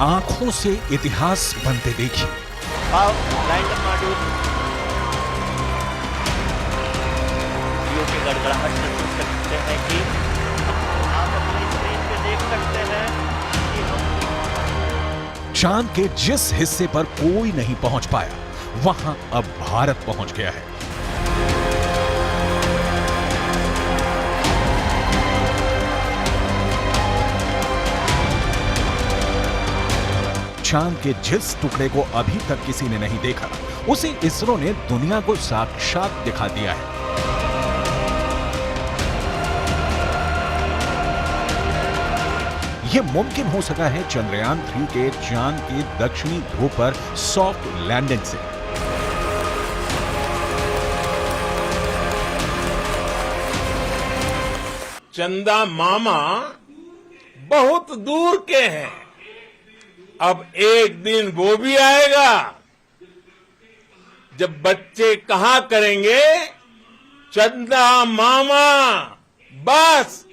आंखों से इतिहास बनते देखिए। लैंडर मॉड्यूल की गड़गड़ाहट से सुन सकते हैं कि आप अपनी स्क्रीन पे देख सकते हैं कि हम चांद के जिस हिस्से पर कोई नहीं पहुंच पाया, वहां अब भारत पहुंच गया है। चांद के जिस टुकड़े को अभी तक किसी ने नहीं देखा, उसे इसरो ने दुनिया को साक्षात दिखा दिया है। यह मुमकिन हो सका है चंद्रयान 3 के चांद के दक्षिणी ध्रुव पर सॉफ्ट लैंडिंग से। चंदा मामा बहुत दूर के हैं, अब एक दिन वो भी आएगा जब बच्चे कहा करेंगे, चंदा मामा बस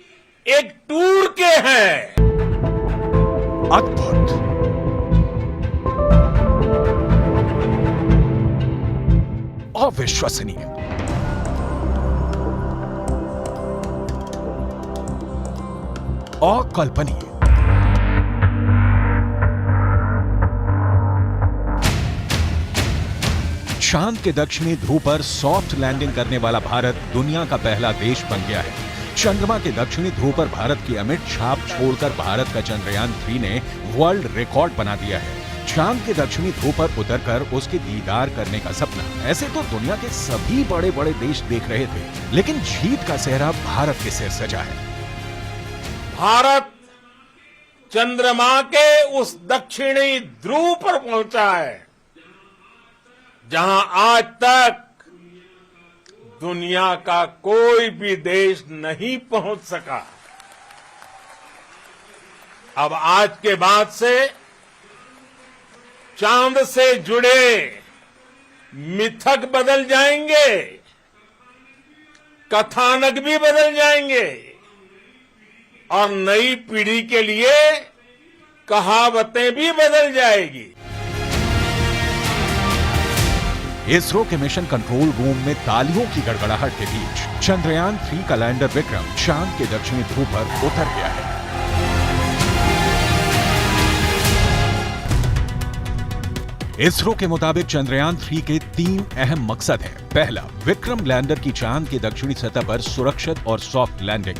एक टूर के हैं। अद्भुत, अविश्वसनीय, अकल्पनीय। चांद के दक्षिणी ध्रुव पर सॉफ्ट लैंडिंग करने वाला भारत दुनिया का पहला देश बन गया है। चंद्रमा के दक्षिणी ध्रुव पर भारत की अमिट छाप छोड़कर भारत का चंद्रयान 3 ने वर्ल्ड रिकॉर्ड बना दिया है। चांद के दक्षिणी ध्रुव पर उतरकर उसके दीदार करने का सपना ऐसे तो दुनिया के सभी बड़े बड़े देश देख रहे थे, लेकिन जीत का सेहरा भारत के सिर सजा है। भारत चंद्रमा के उस दक्षिणी ध्रुव पर पहुंचा है जहां आज तक दुनिया का कोई भी देश नहीं पहुंच सका। अब आज के बाद से चांद से जुड़े मिथक बदल जाएंगे, कथानक भी बदल जाएंगे और नई पीढ़ी के लिए कहावतें भी बदल जाएगी। इसरो के मिशन कंट्रोल रूम में तालियों की गड़गड़ाहट के बीच चंद्रयान 3 का लैंडर विक्रम चांद के दक्षिणी ध्रुव पर उतर गया है। इसरो के मुताबिक चंद्रयान 3 के 3 अहम मकसद हैं। पहला, विक्रम लैंडर की चांद की दक्षिणी सतह पर सुरक्षित और सॉफ्ट लैंडिंग।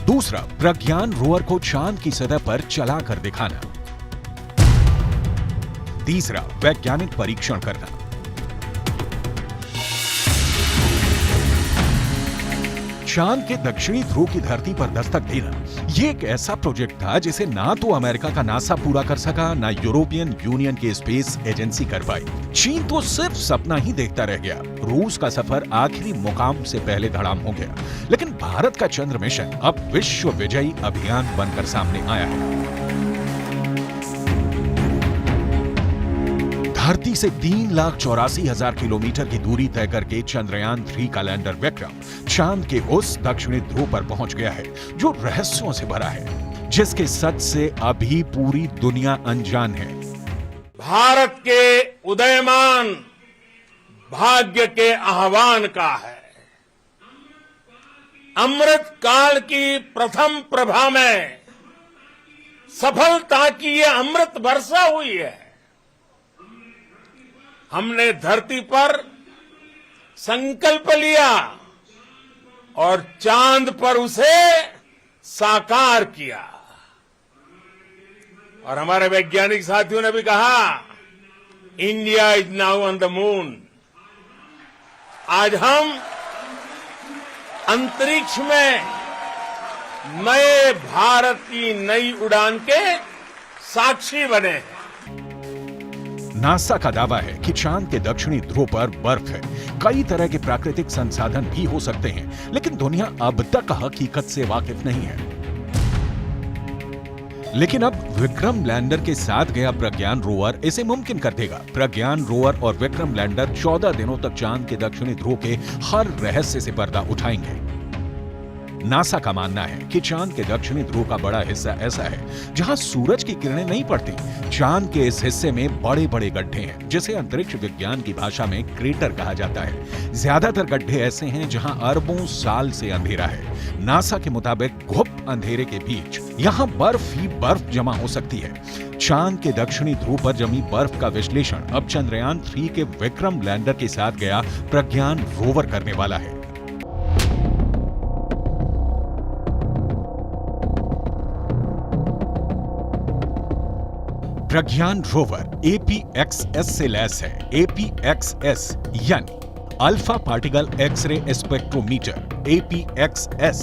दूसरा, प्रज्ञान रोवर को चांद की सतह पर चलाकर दिखाना। तीसरा, वैज्ञानिक परीक्षण करना। चांद के दक्षिणी ध्रुव की धरती पर दस्तक देना, यह एक ऐसा प्रोजेक्ट था जिसे ना तो अमेरिका का नासा पूरा कर सका, ना यूरोपियन यूनियन की स्पेस एजेंसी कर पाई। चीन तो सिर्फ सपना ही देखता रह गया। रूस का सफर आखिरी मुकाम से पहले धड़ाम हो गया, लेकिन भारत का चंद्र मिशन अब विश्व विजयी अभियान बनकर सामने आया है। धरती से 3,84,000 किलोमीटर की दूरी तय करके चंद्रयान 3 का लैंडर विक्रम चांद के उस दक्षिणी ध्रुव पर पहुंच गया है जो रहस्यों से भरा है, जिसके सच से अभी पूरी दुनिया अनजान है। भारत के उदयमान भाग्य के आह्वान का है। अमृत काल की प्रथम प्रभा में सफलता की ये अमृत वर्षा हुई है। हमने धरती पर संकल्प लिया और चांद पर उसे साकार किया। और हमारे वैज्ञानिक साथियों ने भी कहा, India is now on the moon. आज हम अंतरिक्ष में नए भारत की नई उड़ान के साक्षी बने हैं। नासा का दावा है कि चांद के दक्षिणी ध्रुव पर बर्फ है। कई तरह के प्राकृतिक संसाधन भी हो सकते हैं, लेकिन दुनिया अब तक हकीकत से वाकिफ नहीं है। लेकिन अब विक्रम लैंडर के साथ गया प्रज्ञान रोवर इसे मुमकिन कर देगा। प्रज्ञान रोवर और विक्रम लैंडर 14 दिनों तक चांद के दक्षिणी ध्रुव के हर रहस्य से पर्दा उठाएंगे। नासा का मानना है कि चांद के दक्षिणी ध्रुव का बड़ा हिस्सा ऐसा है जहां सूरज की किरणें नहीं पड़ती। चांद के इस हिस्से में बड़े बड़े गड्ढे हैं जिसे अंतरिक्ष विज्ञान की भाषा में क्रेटर कहा जाता है। ज्यादातर गड्ढे ऐसे हैं जहां अरबों साल से अंधेरा है। नासा के मुताबिक गुप्त अंधेरे के बीच यहाँ बर्फ ही बर्फ जमा हो सकती है। चांद के दक्षिणी ध्रुव पर जमी बर्फ का विश्लेषण अब चंद्रयान 3 के विक्रम लैंडर के साथ गया प्रज्ञान रोवर करने वाला है। प्रज्ञान रोवर APXS से लैस है। APXS यानी alpha particle X ray spectrometer. APXS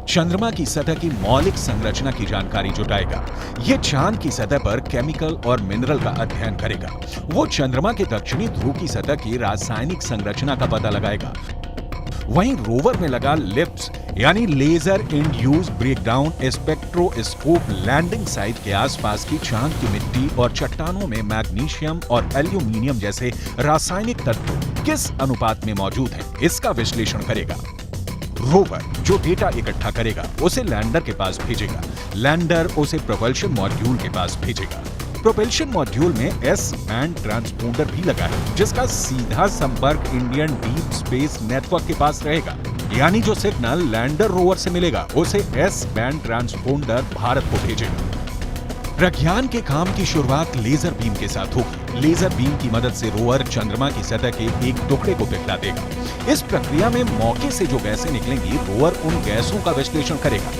चंद्रमा की सतह की मौलिक संरचना की जानकारी जुटाएगा। ये चांद की सतह पर केमिकल और मिनरल का अध्ययन करेगा। वो चंद्रमा के दक्षिणी ध्रुव की सतह की रासायनिक संरचना का पता लगाएगा। वहीं रोवर में लगा लिप्स यानी laser induced breakdown spectroscope landing site के आसपास की चांद की मिट्टी और चट्टानों में मैग्नीशियम और एल्यूमिनियम जैसे रासायनिक तत्व किस अनुपात में मौजूद हैं, इसका विश्लेषण करेगा। रोवर जो डेटा इकट्ठा करेगा उसे लैंडर के पास भेजेगा। लैंडर उसे प्रोपल्शन मॉड्यूल के पास भेजेगा। प्रोपल्शन मॉड्यूल में एस बैंड ट्रांसपोंडर भी लगा है जिसका सीधा संपर्क इंडियन डीप स्पेस नेटवर्क के पास रहेगा। यानी जो सिग्नल लैंडर रोवर से मिलेगा उसे एस बैंड ट्रांसपोंडर भारत को भेजेगा। प्रज्ञान के काम की शुरुआत लेजर बीम के साथ होगी। लेजर बीम की मदद से रोवर चंद्रमा की सतह के एक टुकड़े को पिघला देगा। इस प्रक्रिया में मौके से जो गैसें निकलेंगी रोवर उन गैसों का विश्लेषण करेगा।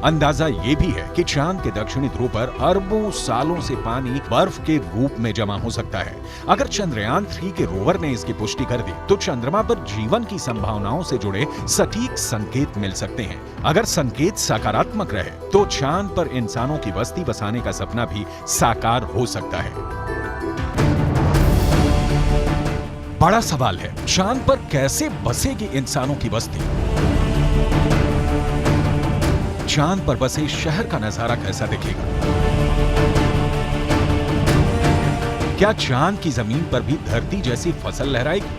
अंदाजा ये भी है कि चांद के दक्षिणी ध्रुव पर अरबों सालों से पानी बर्फ के रूप में जमा हो सकता है। अगर चंद्रयान 3 के रोवर ने इसकी पुष्टि कर दी तो चंद्रमा पर जीवन की संभावनाओं से जुड़े सटीक संकेत मिल सकते हैं। अगर संकेत सकारात्मक रहे तो चांद पर इंसानों की बस्ती बसाने का सपना भी साकार हो सकता है। बड़ा सवाल है, चांद पर कैसे बसेगी इंसानों की बस्ती? चांद पर बसे शहर का नजारा कैसा दिखेगा? क्या चांद की जमीन पर भी धरती जैसी फसल लहराएगी?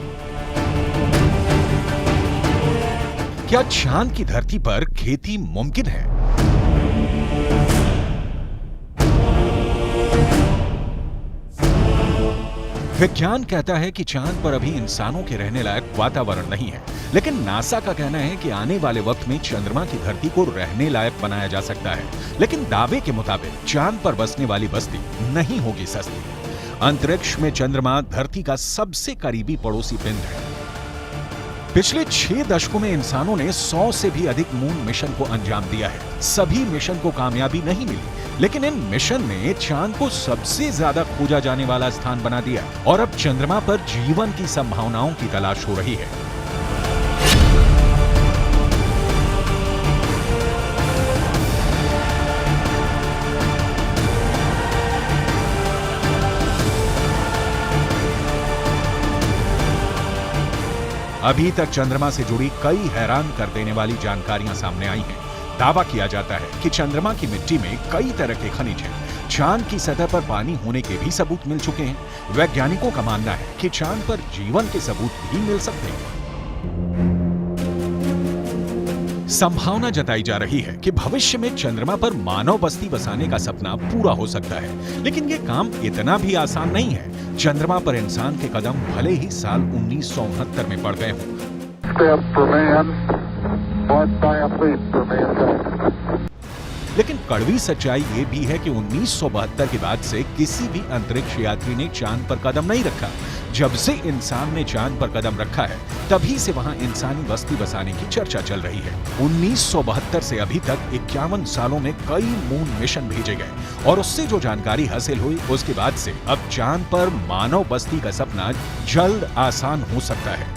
क्या चांद की धरती पर खेती मुमकिन है? विज्ञान कहता है कि चांद पर अभी इंसानों के रहने लायक वातावरण नहीं है, लेकिन नासा का कहना है कि आने वाले वक्त में चंद्रमा की धरती को रहने लायक बनाया जा सकता है। लेकिन दावे के मुताबिक चांद पर बसने वाली बस्ती नहीं होगी सस्ती। अंतरिक्ष में चंद्रमा धरती का सबसे करीबी पड़ोसी पिंड है। पिछले 6 दशकों में इंसानों ने 100 से भी अधिक मून मिशन को अंजाम दिया है। सभी मिशन को कामयाबी नहीं मिली, लेकिन इन मिशन ने चांद को सबसे ज्यादा खोजा जाने वाला स्थान बना दिया और अब चंद्रमा पर जीवन की संभावनाओं की तलाश हो रही है। अभी तक चंद्रमा से जुड़ी कई हैरान कर देने वाली जानकारियां सामने आई हैं। दावा किया जाता है कि चंद्रमा की मिट्टी में कई तरह के खनिज हैं। चांद की सतह पर पानी होने के भी सबूत मिल चुके हैं। वैज्ञानिकों का मानना है कि चांद पर जीवन के सबूत भी मिल सकते हैं। संभावना जताई जा रही है कि भविष्य में चंद्रमा पर मानव बस्ती बसाने का सपना पूरा हो सकता है, लेकिन ये काम इतना भी आसान नहीं है। चंद्रमा पर इंसान के कदम भले ही साल 1969 में पड़ गए हों, लेकिन कड़वी सच्चाई ये भी है कि 1972 के बाद से किसी भी अंतरिक्ष यात्री ने चांद पर कदम नहीं रखा। जब से इंसान ने चांद पर कदम रखा है तभी से वहां इंसानी बस्ती बसाने की चर्चा चल रही है। 1972 से अभी तक 51 सालों में कई मून मिशन भेजे गए और उससे जो जानकारी हासिल हुई उसके बाद से अब चांद पर मानव बस्ती का सपना जल्द आसान हो सकता है,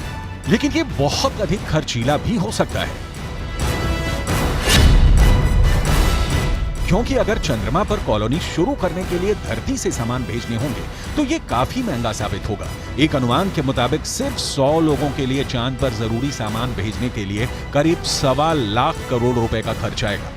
लेकिन ये बहुत अधिक खर्चीला भी हो सकता है। क्योंकि अगर चंद्रमा पर कॉलोनी शुरू करने के लिए धरती से सामान भेजने होंगे तो ये काफी महंगा साबित होगा। एक अनुमान के मुताबिक सिर्फ 100 लोगों के लिए चांद पर जरूरी सामान भेजने के लिए करीब 1.25 लाख करोड़ रुपए का खर्च आएगा।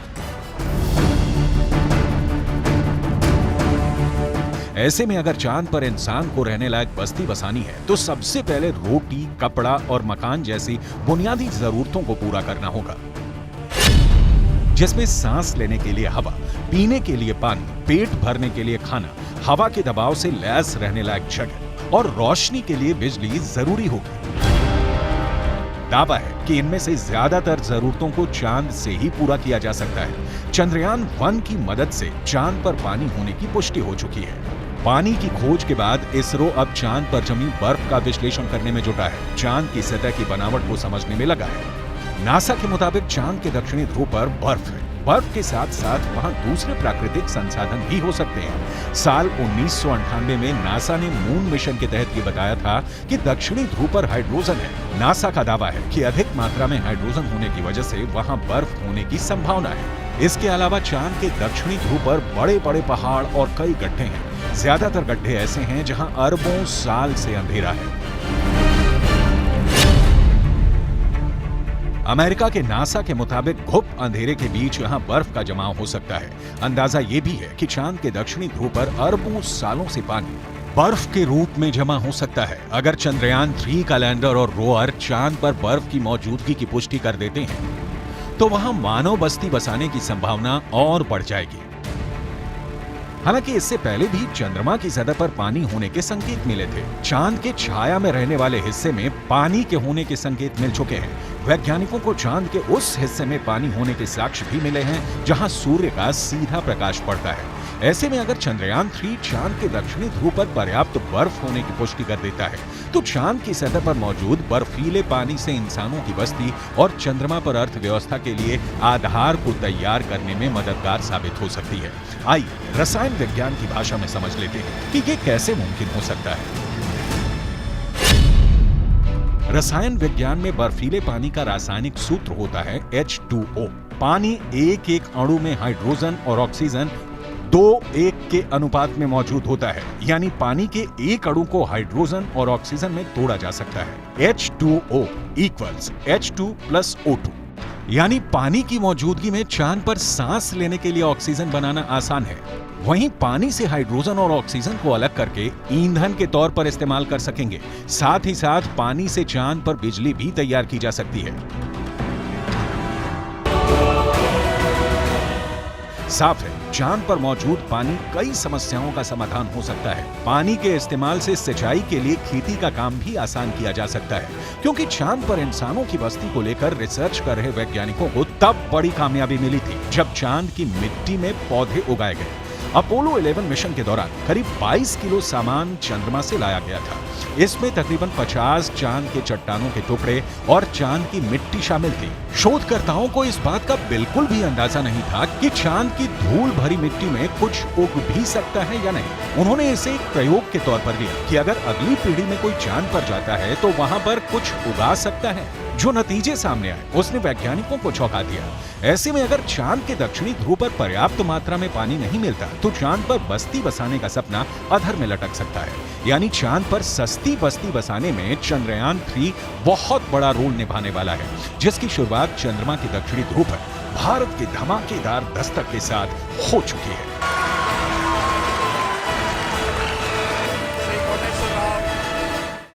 ऐसे में अगर चांद पर इंसान को रहने लायक बस्ती बसानी है तो सबसे पहले रोटी, कपड़ा और मकान जैसी बुनियादी जरूरतों को पूरा करना होगा, जिसमें सांस लेने के लिए हवा, पीने के लिए पानी, पेट भरने के लिए खाना, हवा के दबाव से लैस रहने लायक जगह और रोशनी के लिए बिजली जरूरी होगी। दावा है कि इनमें से ज्यादातर जरूरतों को चांद से ही पूरा किया जा सकता है। चंद्रयान 1 की मदद से चांद पर पानी होने की पुष्टि हो चुकी है। पानी की खोज के बाद इसरो अब चांद पर जमी बर्फ का विश्लेषण करने में जुटा है, चांद की सतह की बनावट को समझने में लगा है। नासा के मुताबिक चांद के दक्षिणी ध्रुव पर बर्फ है। बर्फ के साथ साथ वहां दूसरे प्राकृतिक संसाधन भी हो सकते हैं। साल 1998 में नासा ने मून मिशन के तहत ये बताया था कि दक्षिणी ध्रुव पर हाइड्रोजन है। नासा का दावा है कि अधिक मात्रा में हाइड्रोजन होने की वजह से वहां बर्फ होने की संभावना है। इसके अलावा चांद के दक्षिणी ध्रुव पर बड़े बड़े पहाड़ और कई गड्ढे हैं। ज्यादातर गड्ढे ऐसे हैं जहां अरबों साल से अंधेरा है। अमेरिका के नासा के मुताबिक घुप अंधेरे के बीच यहां बर्फ का जमाव हो सकता है। अंदाजा यह भी है कि चांद के दक्षिणी ध्रुव पर अरबों सालों से पानी बर्फ के रूप में जमा हो सकता है। अगर चंद्रयान 3 का लैंडर और रोवर चांद पर बर्फ की मौजूदगी की पुष्टि कर देते हैं तो वहां मानव बस्ती बसाने की संभावना और बढ़ जाएगी। हालांकि इससे पहले भी चंद्रमा की सतह पर पानी होने के संकेत मिले थे। चांद के छाया में रहने वाले हिस्से में पानी के होने के संकेत मिल चुके हैं। वैज्ञानिकों को चांद के उस हिस्से में पानी होने के साक्ष्य भी मिले हैं जहां सूर्य का सीधा प्रकाश पड़ता है। ऐसे में अगर चंद्रयान 3 चांद के दक्षिणी ध्रुव पर पर्याप्त बर्फ होने की पुष्टि कर देता है तो चांद की सतह पर मौजूद बर्फीले पानी से इंसानों की बस्ती और चंद्रमा पर अर्थव्यवस्था के लिए आधार को तैयार करने में मददगार साबित हो सकती है। आइए रसायन विज्ञान की भाषा में समझ लेते हैं कि ये कैसे मुमकिन हो सकता है। रसायन विज्ञान में बर्फीले पानी का रासायनिक सूत्र होता है H2O। पानी एक एक अणु में हाइड्रोजन और ऑक्सीजन 2:1 के अनुपात में मौजूद होता है, यानी पानी के एक अणु को हाइड्रोजन और ऑक्सीजन में तोड़ा जा सकता है। H2O इक्वल्स H2 + O2, यानी पानी की मौजूदगी में चांद पर सांस लेने के लिए ऑक्सीजन बनाना आसान है। वहीं पानी से हाइड्रोजन और ऑक्सीजन को अलग करके ईंधन के तौर पर इस्तेमाल कर सकेंगे। साथ ही साथ पानी से चांद पर बिजली भी तैयार की जा सकती है। साफ है, चांद पर मौजूद पानी कई समस्याओं का समाधान हो सकता है। पानी के इस्तेमाल से सिंचाई के लिए खेती का काम भी आसान किया जा सकता है, क्योंकि चांद पर इंसानों की बस्ती को लेकर रिसर्च कर रहे वैज्ञानिकों को तब बड़ी कामयाबी मिली थी जब चांद की मिट्टी में पौधे उगाए गए। अपोलो 11 मिशन के दौरान करीब 22 किलो सामान चंद्रमा से लाया गया था। इसमें तकरीबन 50 चांद के चट्टानों के टुकड़े और चांद की मिट्टी शामिल थी। शोधकर्ताओं को इस बात का बिल्कुल भी अंदाजा नहीं था कि चांद की धूल भरी मिट्टी में कुछ उग भी सकता है या नहीं। उन्होंने इसे एक प्रयोग के तौर पर लिया कि अगर अगली पीढ़ी में कोई चांद पर जाता है तो वहां पर कुछ उगा सकता है। जो नतीजे सामने आए उसने वैज्ञानिकों को चौंका दिया। ऐसे में अगर चांद के दक्षिणी ध्रुव पर पर्याप्त मात्रा में पानी नहीं मिलता तो चांद पर बस्ती बसाने का सपना अधर में लटक सकता है। यानी चांद पर सस्ती बस्ती बसाने में चंद्रयान 3 बहुत बड़ा रोल निभाने वाला है, जिसकी शुरुआत चंद्रमा के दक्षिणी ध्रुव पर भारत के धमाकेदार दस्तक के साथ हो चुकी है।